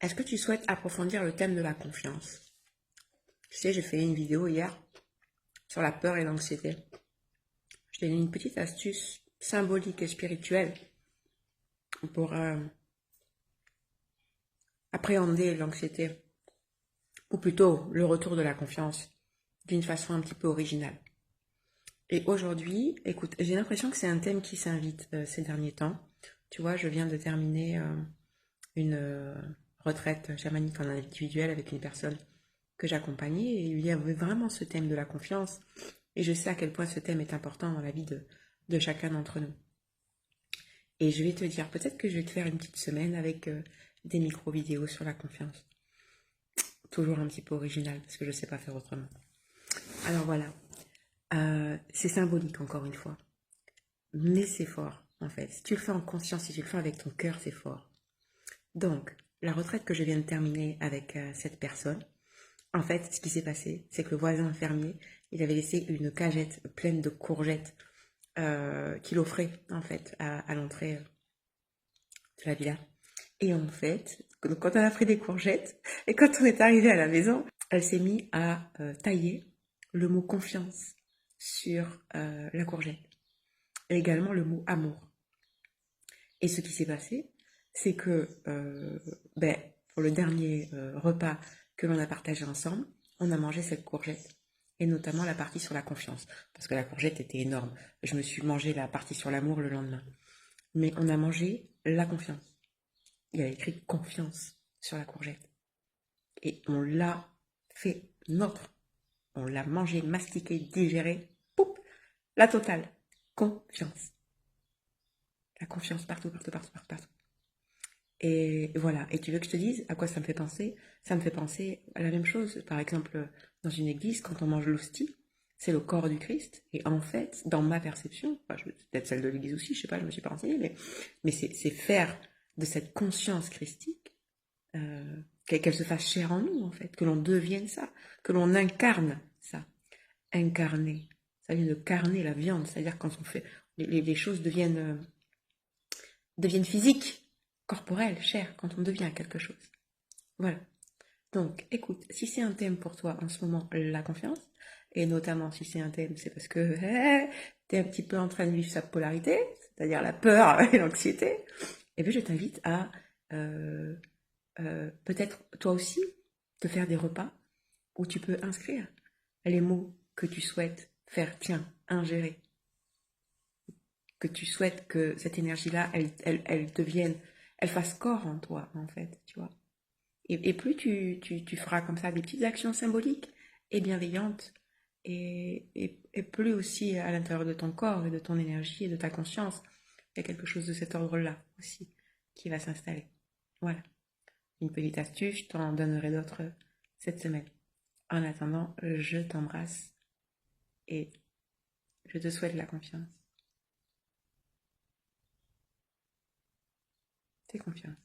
Est-ce que tu souhaites approfondir le thème de la confiance? Tu sais, j'ai fait une vidéo hier sur la peur et l'anxiété. Je t'ai donné une petite astuce symbolique et spirituelle pour appréhender l'anxiété, ou plutôt le retour de la confiance, d'une façon un petit peu originale. Et aujourd'hui, écoute, j'ai l'impression que c'est un thème qui s'invite ces derniers temps. Tu vois, je viens de terminer une retraite chamanique en individuel avec une personne que j'accompagnais et il y avait vraiment ce thème de la confiance. Et je sais à quel point ce thème est important dans la vie de chacun d'entre nous. Et je vais te dire, peut-être que je vais te faire une petite semaine avec des micro-vidéos sur la confiance. Toujours un petit peu original parce que je ne sais pas faire autrement. Alors voilà, c'est symbolique encore une fois. Mais c'est fort en fait. Si tu le fais en conscience, si tu le fais avec ton cœur, c'est fort. Donc, la retraite que je viens de terminer avec cette personne, en fait, ce qui s'est passé, c'est que le voisin fermier, il avait laissé une cagette pleine de courgettes qu'il offrait en fait à l'entrée de la villa. Et en fait, quand on a pris des courgettes et quand on est arrivé à la maison, elle s'est mise à tailler le mot confiance sur la courgette et également le mot amour. Et ce qui s'est passé, c'est que pour le dernier repas que l'on a partagé ensemble, on a mangé cette courgette. Et notamment la partie sur la confiance. Parce que la courgette était énorme. Je me suis mangé la partie sur l'amour le lendemain. Mais on a mangé la confiance. Il y a écrit confiance sur la courgette. Et on l'a fait notre. On l'a mangé, mastiqué, digéré. Poup, la totale. Confiance. La confiance partout, partout, partout, partout, partout. Et voilà. Et tu veux que je te dise à quoi ça me fait penser? Ça me fait penser à la même chose. Par exemple, dans une église, quand on mange l'hostie, c'est le corps du Christ. Et en fait, dans ma perception, peut-être celle de l'église aussi, je sais pas, je me suis pas renseignée, mais c'est faire de cette conscience christique, qu'elle se fasse chair en nous, en fait, que l'on devienne ça, que l'on incarne ça. Incarner. Ça vient de carner la viande, c'est-à-dire quand on fait, les choses deviennent physiques, corporelles, chères, quand on devient quelque chose. Voilà. Donc, écoute, si c'est un thème pour toi en ce moment, la confiance, et notamment si c'est un thème, c'est parce que tu es un petit peu en train de vivre sa polarité, c'est-à-dire la peur et l'anxiété, et bien je t'invite à peut-être toi aussi te faire des repas où tu peux inscrire les mots que tu souhaites faire, tiens, ingérer, que tu souhaites que cette énergie-là, elle devienne, elle fasse corps en toi, en fait, tu vois. Et plus tu feras comme ça des petites actions symboliques et bienveillantes, et plus aussi à l'intérieur de ton corps et de ton énergie et de ta conscience, il y a quelque chose de cet ordre-là aussi qui va s'installer. Voilà, une petite astuce, je t'en donnerai d'autres cette semaine. En attendant, je t'embrasse et je te souhaite la confiance. Fais confiance.